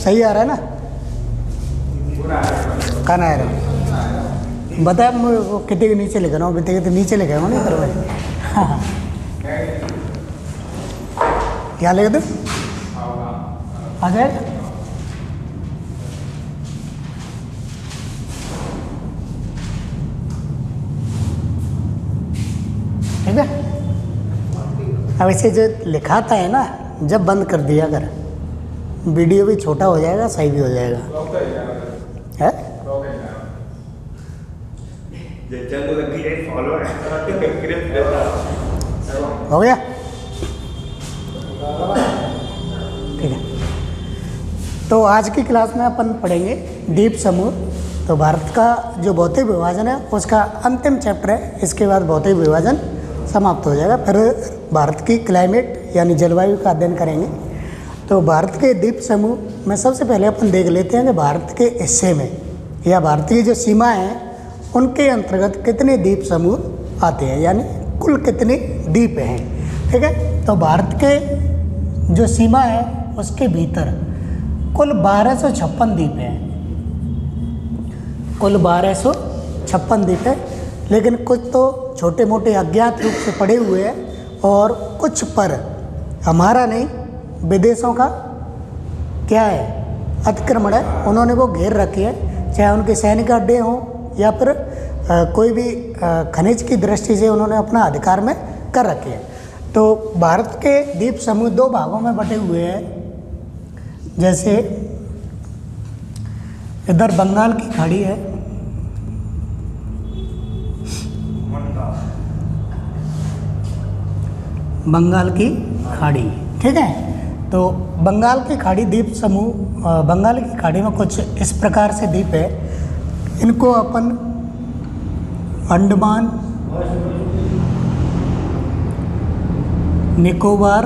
सही आ रहा है ना? कहाँ आ रहा है बता, वो कितने के नीचे लिख रहा हूँ, कितने नीचे लिखा हूँ नहीं करवाए। हाँ क्या लिख दो आ जाएगा। ठीक है, अब इसे जो लिखाता है ना, जब बंद कर दिया कर, वीडियो भी छोटा हो जाएगा, सही भी हो जाएगा। है हो गया? ठीक है, तो आज की क्लास में अपन पढ़ेंगे द्वीप समूह। तो भारत का जो भौतिक विभाजन है उसका अंतिम चैप्टर है, इसके बाद भौतिक विभाजन समाप्त हो जाएगा। फिर भारत की क्लाइमेट यानी जलवायु का अध्ययन करेंगे। तो भारत के द्वीप समूह में सबसे पहले अपन देख लेते हैं कि भारत के हिस्से में या भारत की जो सीमा है उनके अंतर्गत कितने द्वीप समूह आते हैं, यानी कुल कितने द्वीप हैं। ठीक है, तो भारत के जो सीमा है उसके भीतर कुल 1256 द्वीप हैं, कुल 1256 द्वीप है। लेकिन कुछ तो छोटे मोटे अज्ञात रूप से पड़े हुए हैं और कुछ पर हमारा नहीं, विदेशों का क्या है अतिक्रमण है, उन्होंने वो घेर रखे हैं, चाहे उनके सैनिक अड्डे हों या फिर कोई भी खनिज की दृष्टि से उन्होंने अपना अधिकार में कर रखे हैं। तो भारत के द्वीप समूह 2 भागों में बटे हुए हैं। जैसे इधर बंगाल की खाड़ी है, बंगाल की खाड़ी। ठीक है, तो बंगाल की खाड़ी द्वीप समूह, बंगाल की खाड़ी में कुछ इस प्रकार से द्वीप है। इनको अपन अंडमान निकोबार,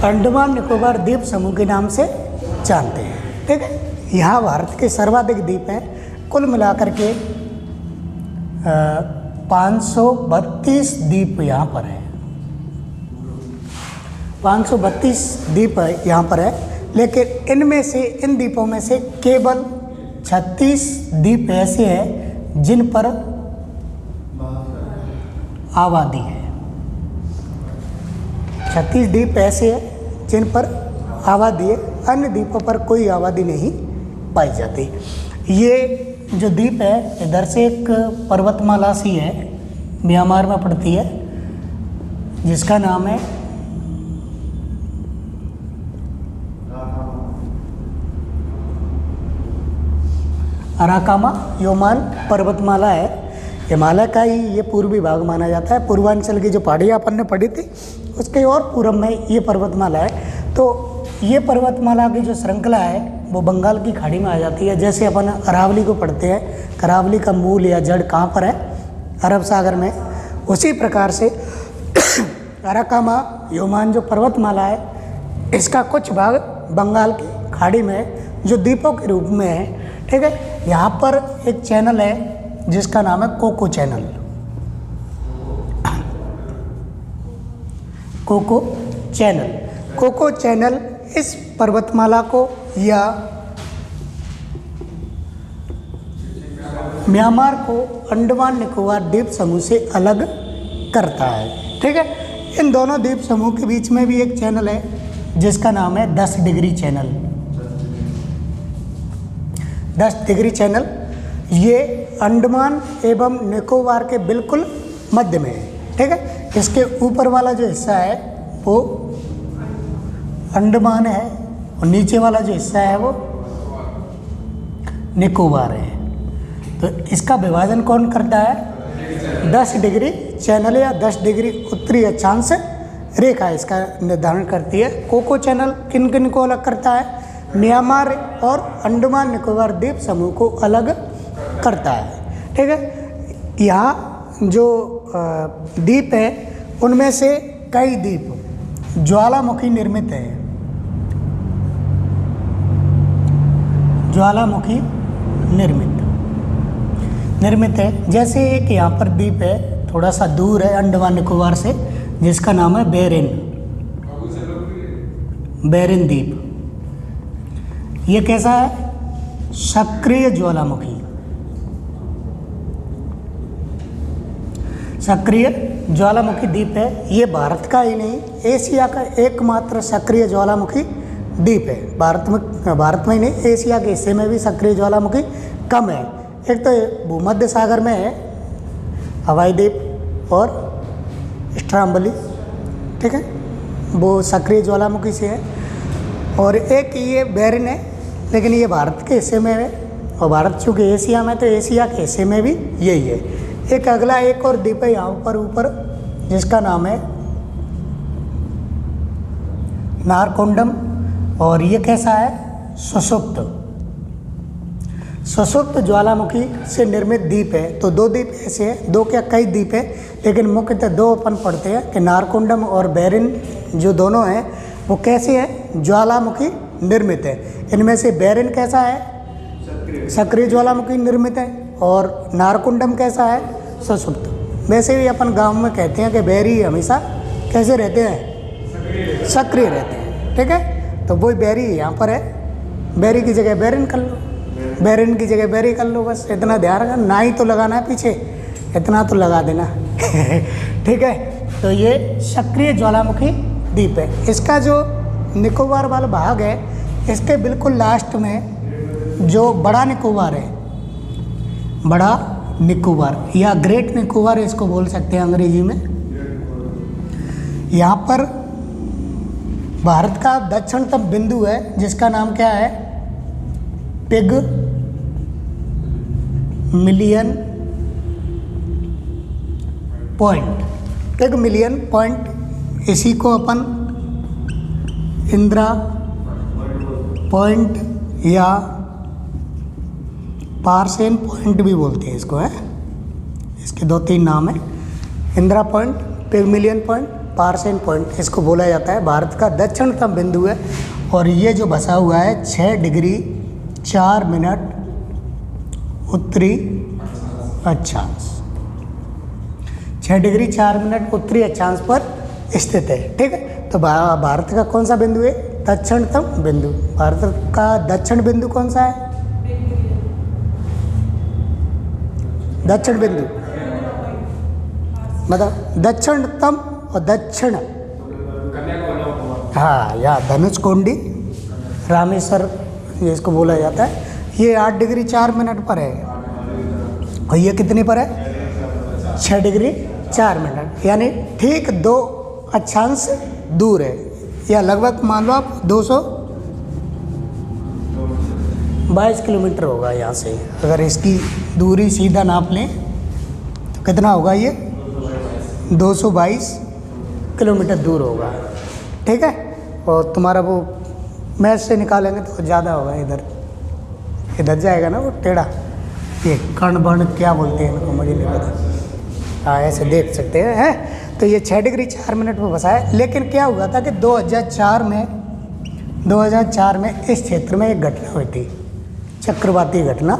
अंडमान निकोबार द्वीप समूह के नाम से जानते हैं। ठीक है, यहाँ भारत के सर्वाधिक द्वीप हैं, कुल मिलाकर के 532 द्वीप यहाँ पर है, 532 द्वीप यहाँ पर है। लेकिन इनमें से, इन द्वीपों में से केवल 36 द्वीप ऐसे हैं जिन पर आबादी है। 36 द्वीप ऐसे हैं जिन पर आबादी है, अन्य द्वीपों पर कोई आबादी नहीं पाई जाती। ये जो द्वीप है इधर से एक पर्वतमाला सी है, म्यांमार में पड़ती है, जिसका नाम है अराकामा योमान पर्वतमाला है। हिमालय का ही ये पूर्वी भाग माना जाता है। पूर्वांचल की जो पहाड़ियाँ अपन ने पढ़ी थी उसके और पूर्व में ये पर्वतमाला है। तो ये पर्वतमाला की जो श्रृंखला है वो बंगाल की खाड़ी में आ जाती है। जैसे अपन अरावली को पढ़ते हैं, अरावली का मूल या जड़ कहाँ पर है, अरब सागर में, उसी प्रकार से अराकामा योमान जो पर्वतमाला है इसका कुछ भाग बंगाल की खाड़ी में है जो द्वीपों के रूप में है। ठीक है, यहाँ पर एक चैनल है जिसका नाम है Coco Channel, Coco Channel. Coco Channel इस पर्वतमाला को या म्यांमार को अंडमान निकोबार द्वीप समूह से अलग करता है। ठीक है, इन दोनों द्वीप समूह के बीच में भी एक चैनल है जिसका नाम है 10 डिग्री चैनल। 10 डिग्री चैनल ये अंडमान एवं निकोबार के बिल्कुल मध्य में है। ठीक है, इसके ऊपर वाला जो हिस्सा है वो अंडमान है और नीचे वाला जो हिस्सा है वो निकोबार है। तो इसका विभाजन कौन करता है? 10 डिग्री चैनल या 10 डिग्री उत्तरी अक्षांश रेखा इसका निर्धारण करती है। कोको चैनल किन किन को अलग करता है? म्यांमार और अंडमान निकोबार द्वीप समूह को अलग करता है। ठीक है, यहाँ जो द्वीप है उनमें से कई द्वीप ज्वालामुखी निर्मित है, ज्वालामुखी निर्मित है। जैसे एक यहाँ पर द्वीप है थोड़ा सा दूर है अंडमान निकोबार से, जिसका नाम है बेरिन। बेरिन द्वीप। ये कैसा है? सक्रिय ज्वालामुखी। सक्रिय ज्वालामुखी द्वीप है। ये भारत का ही नहीं, एशिया का एकमात्र सक्रिय ज्वालामुखी द्वीप है। भारत में ही नहीं, एशिया के हिस्से में भी सक्रिय ज्वालामुखी कम है। एक तो भूमध्य सागर में है हवाई द्वीप और स्ट्राम्बली, ठीक है, वो सक्रिय ज्वालामुखी से है। और एक ये बेरिन है, लेकिन ये भारत के हिस्से में है, और भारत चूँकि एशिया में, तो एशिया के हिस्से में भी यही है। एक अगला एक और द्वीप है यहाँ पर ऊपर, जिसका नाम है नारकोंडम, और ये कैसा है? सुषुप्त। सुषुप्त ज्वालामुखी से निर्मित द्वीप है। तो दो द्वीप ऐसे हैं, दो क्या कई द्वीप हैं, लेकिन मुख्यतः दो अपन पढ़ते हैं कि नारकोंडम और बेरिन जो दोनों हैं वो कैसे हैं? ज्वालामुखी निर्मित है। इनमें से बेरिन कैसा है? सक्रिय ज्वालामुखी निर्मित है। और नारकोंडम कैसा है? सुषुप्त। वैसे भी अपन गांव में कहते हैं कि बेरी हमेशा कैसे रहते हैं? सक्रिय रहते हैं, ठीक है। तो वही बेरी यहाँ पर है, बेरी की जगह बेरिन कर लो, बेरिन की जगह बेरी कर लो, बस इतना ध्यान रखना, ना ही तो लगाना है पीछे, इतना तो लगा देना ठीक है। तो ये सक्रिय ज्वालामुखी द्वीप है। इसका जो निकोबार वाला भाग है, इसके बिल्कुल लास्ट में जो बड़ा निकोबार है, बड़ा निकोबार या ग्रेट निकोबार इसको बोल सकते हैं अंग्रेजी में, यहाँ पर भारत का दक्षिणतम बिंदु है, जिसका नाम क्या है? Pig million point. Pig million point, इसी को अपन इंदिरा पॉइंट या पार्सेन पॉइंट भी बोलते हैं इसको, है। इसके दो तीन नाम है, Indira point, pig million point, percent point, इसको बोला जाता है। भारत का दक्षिणतम बिंदु है, और ये जो बसा हुआ है 6 डिग्री 4 मिनट उत्तरी अक्षांश, 6 डिग्री 4 मिनट उत्तरी अक्षांश पर स्थित है, ठीक है। तो भारत का कौन सा बिंदु है? दक्षिणतम बिंदु। भारत का दक्षिण बिंदु कौन सा है? दक्षिण बिंदु मतलब दक्षिणतम और दक्षिण, हाँ, या धनुष कोंडी, रामेश्वर जिसको बोला जाता है, ये 8 डिग्री 4 मिनट पर है, और ये कितने पर है? 6 डिग्री 4 मिनट, यानी ठीक 2 अक्षांश दूर है, या लगभग मान लो आप 222 किलोमीटर होगा यहाँ से। अगर इसकी दूरी सीधा नाप लें तो कितना होगा? ये 222 किलोमीटर दूर होगा, ठीक है। और तुम्हारा वो मैच से निकालेंगे तो ज़्यादा होगा, इधर जाएगा ना वो टेढ़ा, ये कर्ण बर्ण क्या बोलते हैं इनको, मुझे नहीं पता। हाँ, ऐसे देख सकते हैं। तो ये 6 डिग्री 4 मिनट पर बसा है। लेकिन क्या हुआ था कि 2004 में इस क्षेत्र में एक घटना हुई थी, चक्रवाती घटना।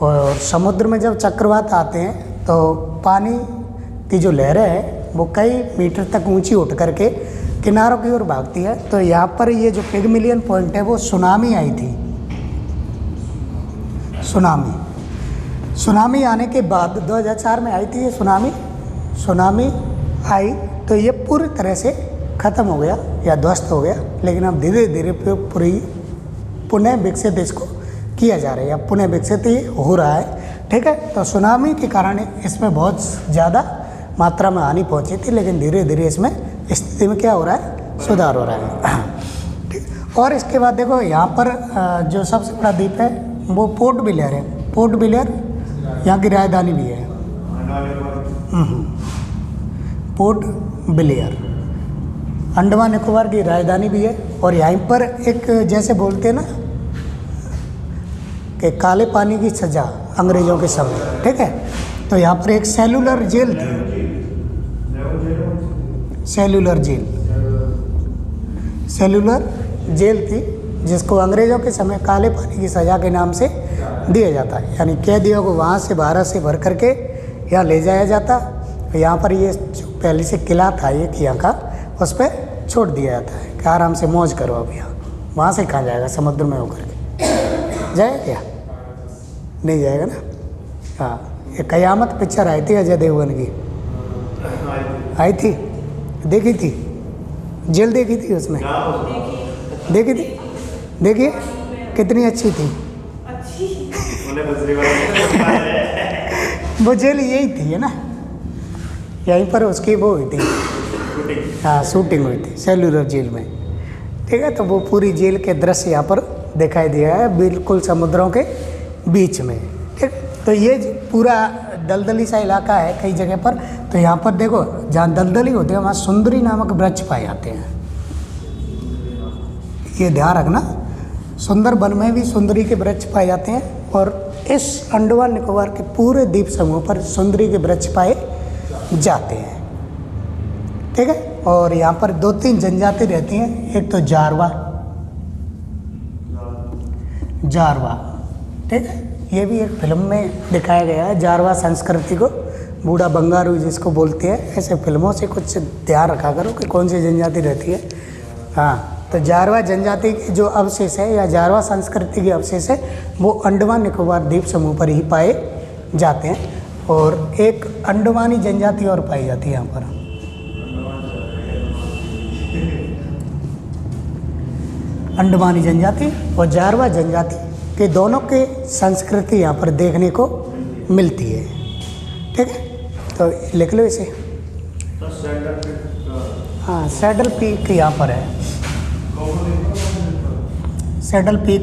और समुद्र में जब चक्रवात आते हैं तो पानी की जो लहरें हैं वो कई मीटर तक ऊंची उठ करके किनारों की ओर भागती है। तो यहाँ पर ये जो पिग मिलियन पॉइंट है, वो सुनामी आई थी। सुनामी आने के बाद 2004 में आई थी ये सुनामी आई, तो ये पूरी तरह से ख़त्म हो गया या ध्वस्त हो गया। लेकिन अब धीरे धीरे पुनः विकसित इसको किया जा रहा है, या पुनः विकसित ही हो रहा है, ठीक है। तो सुनामी के कारण इसमें बहुत ज़्यादा मात्रा में हानि पहुंची थी, लेकिन धीरे धीरे इसमें स्थिति में क्या हो रहा है? सुधार हो रहा है, ठीक। और इसके बाद देखो यहाँ पर जो सबसे बड़ा द्वीप है वो पोर्ट ब्लेयर है। पोर्ट ब्लेयर यहाँ की राजधानी भी है, पोर्ट ब्लेयर अंडमान निकोबार की राजधानी भी है। और यहाँ पर एक जैसे बोलते हैं ना कि काले पानी की सज़ा अंग्रेज़ों के समय, ठीक है। तो यहाँ पर एक सेलुलर जेल थी, सेलुलर जेल थी, जिसको अंग्रेज़ों के समय काले पानी की सज़ा के नाम से दिया जाता है। यानी कैदियों को वहाँ से भारत से भर करके यहाँ ले जाया जाता। यहाँ पर ये जो पहले से किला था एक यहाँ का, उस पर छोड़ दिया जाता है कि आराम से मौज करो अब यहाँ। वहाँ से कहाँ जाएगा समुद्र में होकर के, जाएगा क्या? नहीं जाएगा ना। हाँ, ये कयामत पिक्चर आई थी अजय देवगन की, आई थी, देखी थी? जेल देखी थी उसमें? देखी थी? देखिए कितनी अच्छी थी। वो जेल यही थी है ना, यहीं पर उसकी वो हुई थी, हाँ शूटिंग हुई थी सेल्यूलर जेल में। ठीक है, तो वो पूरी जेल के दृश्य यहाँ पर दिखाई दिया है, बिल्कुल समुद्रों के बीच में। ठीक, तो ये पूरा दलदली सा इलाका है कई जगह पर। तो यहाँ पर देखो जहाँ दलदली होती है वहाँ सुंदरी नामक वृक्ष पाए जाते हैं, ये ध्यान रखना। सुंदरबन में भी सुंदरी के वृक्ष पाए जाते हैं और इस अंडमान निकोबार के पूरे द्वीप समूह पर सुंदरी के वृक्ष पाए जाते हैं। ठीक है, और यहाँ पर 2-3 जनजाति रहती हैं। एक तो जारवा, जारवा, ठीक है, ये भी एक फिल्म में दिखाया गया है। जारवा संस्कृति को बूढ़ा बंगारू जिसको बोलते हैं, ऐसे फिल्मों से कुछ ध्यान रखा करो कि कौन सी जनजाति रहती है। हाँ, तो जारवा जनजाति के जो अवशेष है या जारवा संस्कृति के अवशेष है वो अंडमान निकोबार द्वीप समूह पर ही पाए जाते हैं। और एक अंडमानी जनजाति और पाई जाती है यहाँ पर, अंडमानी जनजाति और जारवा जनजाति के दोनों के संस्कृति यहाँ पर देखने को मिलती है। ठीक है, तो लिख लो इसे। हाँ, सैडल पीक यहाँ पर है, सैडल पीक।